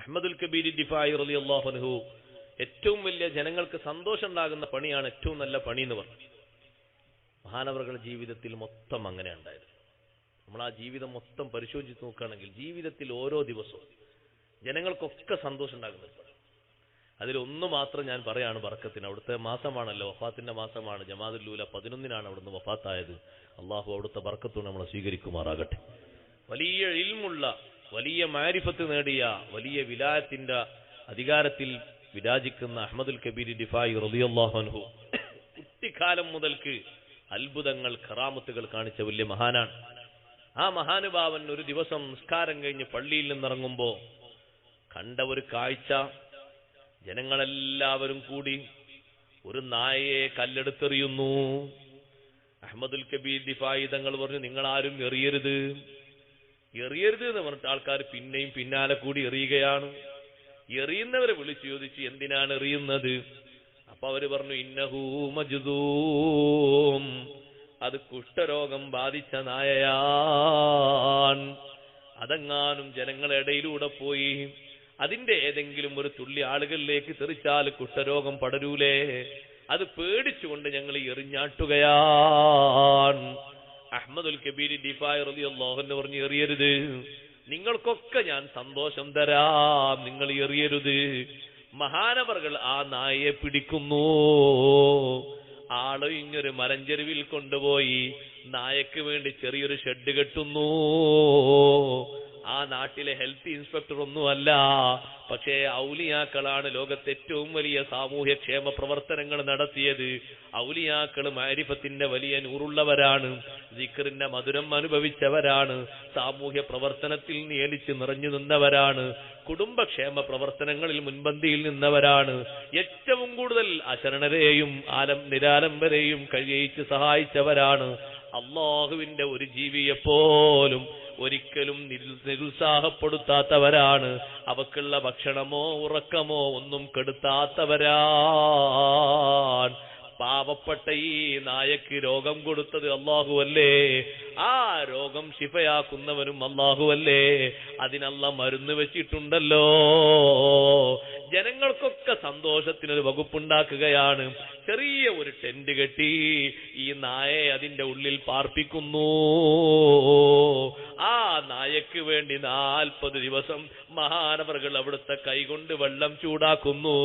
അഹ്മദുൽ കബീർ ദിഫായി റളിയല്ലാഹു അൻഹു ഏറ്റവും വലിയ ജനങ്ങൾക്ക് സന്തോഷം ഉണ്ടാകുന്ന പണിയാണ് ഏറ്റവും നല്ല പണി എന്ന് പറഞ്ഞു. മഹാനവറുകളുടെ ജീവിതത്തിൽ മൊത്തം അങ്ങനെ ഉണ്ടായത്. നമ്മൾ ആ ജീവിതം മൊത്തം പരിശോധിച്ച് നോക്കുകയാണെങ്കിൽ ജീവിതത്തിൽ ഓരോ ദിവസവും ജനങ്ങൾക്കൊക്കെ സന്തോഷം ഉണ്ടാകുന്നത്. അതിലൊന്നു മാത്രം ഞാൻ പറയാണ് ബർക്കത്തിന്. അവിടുത്തെ മാസമാണല്ലോ, വഫാത്തിന്റെ മാസമാണ്. ജമാദുൽ ഊല 11-നാണ് അവിടുന്ന് വഫാത്തായത്. അള്ളാഹു അവിടുത്തെ ബർക്കത്തും നമ്മളെ സ്വീകരിക്കുമാറാകട്ടെ. വലിയ ഇൽമുള്ള, വലിയ മാരിഫത്ത് നേടിയ, വലിയ വിലായത്തിന്റെ അധികാരത്തിൽ വിരാജിക്കുന്ന അഹ്മദുൽ കബീർ ദിഫായി റളിയല്ലാഹു അൻഹു കുട്ടിക്കാലം മുതൽക്ക് അത്ഭുതങ്ങൾ, കറാമത്തുകൾ കാണിച്ച വലിയ മഹാനാണ്. ആ മഹാനുഭാവൻ ഒരു ദിവസം നിസ്കാരം കഴിഞ്ഞ് പള്ളിയിൽ നിന്നിറങ്ങുമ്പോ കണ്ട ഒരു കാഴ്ച, ജനങ്ങളെല്ലാവരും കൂടി ഒരു നായയെ കല്ലെടുത്തെറിയുന്നു. അഹ്മദുൽ കബീർ ദിഫായി തങ്ങൾ പറഞ്ഞു, നിങ്ങളാരും എറിയരുത് എന്ന് പറഞ്ഞിട്ട് ആൾക്കാർ പിന്നെയും പിന്നാലെ കൂടി എറിയുകയാണ്. എറിയുന്നവരെ വിളിച്ചു ചോദിച്ചു, എന്തിനാണ് എറിയുന്നത്? അപ്പൊ അവര് പറഞ്ഞു, ഇന്നഹു മജ്ദൂം, അത് കുഷ്ഠരോഗം ബാധിച്ച നായയാണ്. അതെങ്ങാനും ജനങ്ങളുടെ ഇടയിലൂടെ പോയി അതിന്റെ ഏതെങ്കിലും ഒരു തുള്ളി ആളുകളിലേക്ക് തെറിച്ചാൽ കുഷ്ഠരോഗം പടരൂലേ? അത് പേടിച്ചുകൊണ്ട് ഞങ്ങൾ എറിഞ്ഞാട്ടുകയാണ്. അഹ്മദുൽ കബീർ ദിഫായി റളിയല്ലാഹു അൻഹു പറഞ്ഞു, എറിയരുത്, നിങ്ങൾക്കൊക്കെ ഞാൻ സന്തോഷം തരാം, നിങ്ങൾ എറിയരുത്. മഹാനവറുകൾ ആ നായയെ പിടിക്കുന്നു, ആളൊഴിഞ്ഞൊരു മലഞ്ചെരുവിൽ കൊണ്ടുപോയി നായക്ക് വേണ്ടി ചെറിയൊരു ഷെഡ് കെട്ടുന്നു. ആ നാട്ടിലെ ഹെൽത്ത് ഇൻസ്പെക്ടർ ഒന്നുമല്ല, പക്ഷേ ഔലിയാക്കളാണ് ലോകത്തെ ഏറ്റവും വലിയ സാമൂഹ്യ ക്ഷേമ പ്രവർത്തനങ്ങൾ നടത്തിയത്. ഔലിയാക്കൾ മാരിഫത്തിന്റെ വലിയ നൂറുള്ളവരാണ്, ദിക്റിന്റെ മധുരം അനുഭവിച്ചവരാണ്, സാമൂഹ്യ പ്രവർത്തനത്തിൽ നിയലിച്ച് നിറഞ്ഞു നിന്നവരാണ്, കുടുംബക്ഷേമ പ്രവർത്തനങ്ങളിൽ മുൻപന്തിയിൽ നിന്നവരാണ്, ഏറ്റവും കൂടുതൽ അശരണരെയും നിരാലംബരെയും കഴിയിച്ച് സഹായിച്ചവരാണ്. അള്ളാഹുവിന്റെ ഒരു ജീവിയെപ്പോലും ഒരിക്കലും നിരുത്സാഹപ്പെടുത്താത്തവരാണ്. അവക്കുള്ള ഭക്ഷണമോ ഉറക്കമോ ഒന്നും കെടുത്താത്തവരാണ്. പാവപ്പെട്ട ഈ നായക്ക് രോഗം കൊടുത്തത് അല്ലാഹുവല്ലേ? ആ രോഗം ശിഫയാക്കുന്നവനും അല്ലാഹുവല്ലേ? അതിനല്ല മരുന്ന് വെച്ചിട്ടുണ്ടല്ലോ. ജനങ്ങൾക്കൊക്കെ സന്തോഷത്തിനൊരു വകുപ്പുണ്ടാക്കുകയാണ്. ചെറിയ ഒരു ടെന്റ് കെട്ടി ഈ നായയെ അതിന്റെ ഉള്ളിൽ പാർപ്പിക്കുന്നു. ആ നായക്ക് വേണ്ടി 40 ദിവസം മഹാനവറുകൾ അവിടുത്തെ കൈകൊണ്ട് വെള്ളം ചൂടാക്കുന്നു.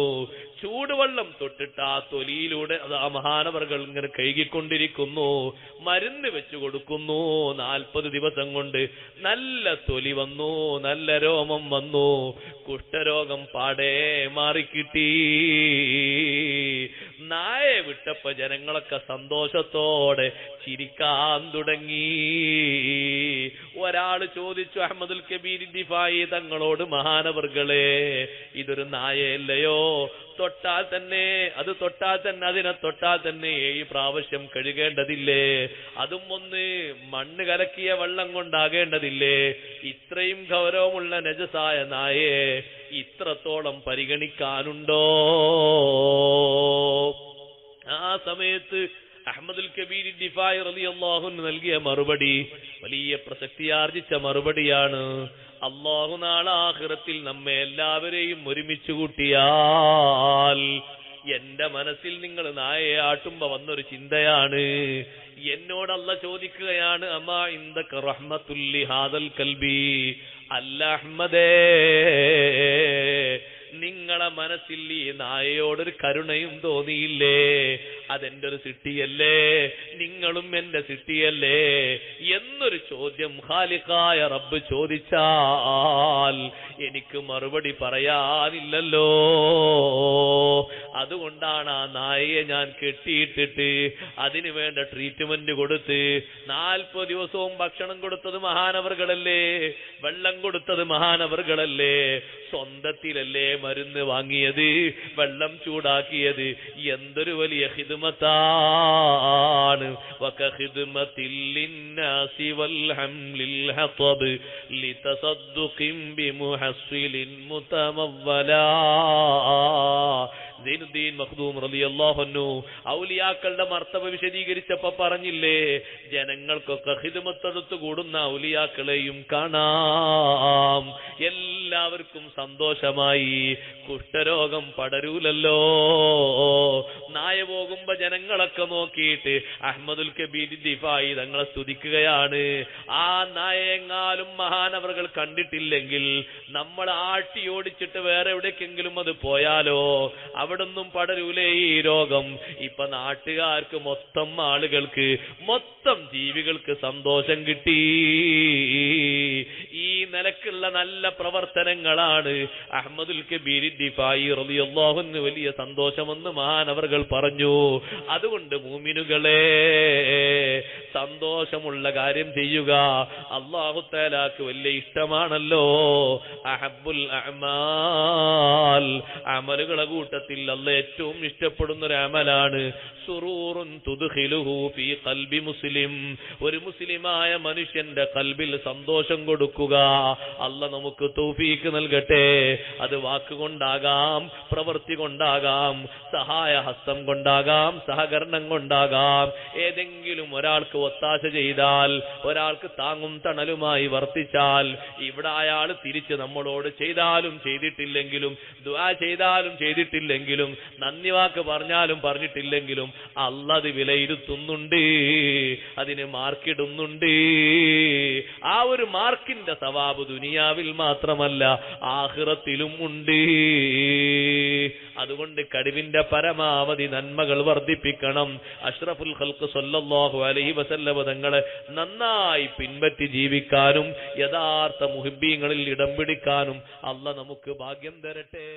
ചൂടുവെള്ളം തൊട്ടിട്ട് ആ തൊലിയിലൂടെ അത് ആ മഹാനവറുകൾ ഇങ്ങനെ കഴുകിക്കൊണ്ടിരിക്കുന്നു. മരുന്ന് വെച്ചു കൊടുക്കുന്നു. 40 ദിവസം കൊണ്ട് നല്ല തൊലി വന്നു, നല്ല രോമം വന്നു, കുഷ്ഠരോഗം പാടേ മാറിക്കിട്ടി. നായെ വിട്ടപ്പോ ജനങ്ങളൊക്കെ സന്തോഷത്തോടെ ചിരിക്കാൻ തുടങ്ങി. ഒരാള് ചോദിച്ചു അഹ്മദുൽ കബീർ ദിഫായി തങ്ങളോട്, മഹാനവറുകളെ, ഇതൊരു നായയല്ലയോ? തൊട്ടാൽ തന്നെ അതിനെ തൊട്ടാൽ തന്നെ 7 പ്രാവശ്യം കഴുകേണ്ടതില്ലേ? അതും ഒന്ന് മണ്ണ് കലക്കിയ വെള്ളം കൊണ്ടാകേണ്ടതില്ലേ? ഇത്രയും ഗൗരവമുള്ള നജസായ നായയെ ഇത്രത്തോളം പരിഗണിക്കാനുണ്ടോ? ആ സമയത്ത് അഹ്മദുൽ കബീർ ദിഫായി റളിയല്ലാഹു അൻഹു നൽകിയ മറുപടി വലിയ പ്രസക്തിയാർജിച്ച മറുപടിയാണ്. അല്ലാഹു നാളെ ആഖിറത്തിൽ നമ്മെ എല്ലാവരെയും ഒരുമിച്ച് കൂട്ടിയാൽ എന്റെ മനസ്സിൽ നിങ്ങൾ നായയെ ആട്ടുമ്പോ വന്നൊരു ചിന്തയാണ്. എന്നോട് അല്ലാഹ് ചോദിക്കുകയാണ്, അമാ ഇൻദക റഹ്മത്തുൽ ലിഹാദൽ കൽബി, അല്ല അഹ്മദേ, നിങ്ങളെ മനസ്സിൽ ഈ നായയോടൊരു കരുണയും തോന്നിയില്ലേ? അതെന്റെ ഒരു സിട്ടിയല്ലേ? നിങ്ങളും എന്റെ സിട്ടിയല്ലേ എന്നൊരു ചോദ്യം ഖാലിഖായ റബ്ബ് ചോദിച്ചാൽ എനിക്ക് മറുപടി പറയാനില്ലല്ലോ. അതുകൊണ്ടാണ് ആ നായയെ ഞാൻ കെട്ടിയിട്ടിട്ട് അതിനു വേണ്ട ട്രീറ്റ്മെന്റ് കൊടുത്ത് 40 ദിവസവും ഭക്ഷണം കൊടുത്തത് മഹാനവറുകളല്ലേ, വെള്ളം കൊടുത്തത് മഹാനവറുകളല്ലേ, സ്വന്തത്തിലല്ലേ മരുന്ന് വാങ്ങിയത്, വെള്ളം ചൂടാക്കിയത്. എന്തൊരു വലിയ ഖിദ്മത്താണ്. വകഖിദ്മത്തിൽ ലിന്നാസി വൽഹംലിൽ ഹതബ് ലിതസദ്ദുഖിൻ ബിമുഹസ്സിലിൻ മുതമവ്വലാ. സൈനുദ്ദീൻ മഖ്ദൂം റളിയല്ലാഹു അൻഹു ഔലിയാക്കളുടെ മർത്തബ വിശദീകരിച്ചപ്പോ പറഞ്ഞില്ലേ, ജനങ്ങൾക്കൊക്കെ ഖിദ്മത്തെടുത്തു കൂടുന്ന ഔലിയാക്കളെയും കാണാം, എല്ലാവർക്കും സന്തോഷമായി, കുഷ്ഠരോഗം പടരൂലല്ലോ. നായ പോകുമ്പോ ജനങ്ങളൊക്കെ നോക്കിയിട്ട് അഹ്മദുൽ കബീർ ദിഫായി തങ്ങളെ സ്തുതിക്കുകയാണ്. ആ നായെങ്ങാലും മഹാനവറുകൾ കണ്ടിട്ടില്ലെങ്കിൽ നമ്മൾ ആട്ടി ഓടിച്ചിട്ട് വേറെ എവിടേക്കെങ്കിലും അത് പോയാലോ, അവിടൊന്നും പടരൂലേ ഈ രോഗം. ഇപ്പൊ നാട്ടുകാർക്ക് മൊത്തം ആളുകൾക്ക് മൊത്തം ജീവികൾക്ക് സന്തോഷം കിട്ടി. ഈ നിലക്കുള്ള നല്ല പ്രവർത്തനങ്ങളാണ് അഹ്മദുൽ കബീർ ദിഫായി റളിയല്ലാഹു അൻഹു വലിയ സന്തോഷമെന്ന് മഹാനവറുകൾ പറഞ്ഞു. അതുകൊണ്ട് മുഅ്മിനുകളെ, സന്തോഷമുള്ള കാര്യം ചെയ്യുക. അല്ലാഹു തആലാക്ക് വലിയ ഇഷ്ടമാണല്ലോ. അഹബ്ബുൽ അഅമാൽ, അമലുകളുടെ കൂട്ടത്തിൽ അല്ലാഹ് ഏറ്റവും ഇഷ്ടപ്പെടുന്ന ഒരു അമലാണ് സുറൂറുൻ തുദ്ഖിലുഹു ഫീ ഖൽബി മുസ്ലിം, ഒരു മുസ്ലിമായ മനുഷ്യന്റെ ഖൽബിൽ സന്തോഷം കൊടുക്കുക. അല്ലാഹ് നമുക്ക് തൗഫീഖ് നൽകട്ടെ. അത് വാക്കുകൊണ്ടാകാം, പ്രവൃത്തി കൊണ്ടാകാം, സഹായഹസ്തം കൊണ്ടാകാം, സഹകരണം കൊണ്ടാകാം. ഏതെങ്കിലും ഒരാൾക്ക് ഒത്താശ ചെയ്താൽ, ഒരാൾക്ക് താങ്ങും തണലുമായി വർത്തിച്ചാൽ, ഇവിടെ അയാൾ തിരിച്ച് നമ്മളോട് ചെയ്താലും ചെയ്തിട്ടില്ലെങ്കിലും, ദുആ ചെയ്താലും ചെയ്തിട്ടില്ലെങ്കിലും, നന്ദി വാക്ക് പറഞ്ഞാലും പറഞ്ഞിട്ടില്ലെങ്കിലും അല്ലാഹ് അത് വിലയിരുത്തുന്നുണ്ട്, അതിന് മാർക്കിടുന്നുണ്ട്. ആ ഒരു മാർക്കിന്റെ സവാബ് ദുനിയാവിൽ മാത്രമല്ല ആഖിറത്തിലും ഉണ്ട്. അതുകൊണ്ട് കഴിവിന്റെ പരമാവധി നന്മകൾ വർദ്ധിപ്പിക്കണം. അഷ്റഫുൽ ഖൽഖ് സ്വല്ലല്ലാഹു അലൈഹി വസല്ലം തങ്ങളെ നന്നായി പിൻപറ്റി ജീവിക്കാനും യഥാർത്ഥ മുഹിബ്ബീങ്ങളിൽ ഇടം പിടിക്കാനും അല്ലാഹ് നമുക്ക് ഭാഗ്യം തരട്ടെ.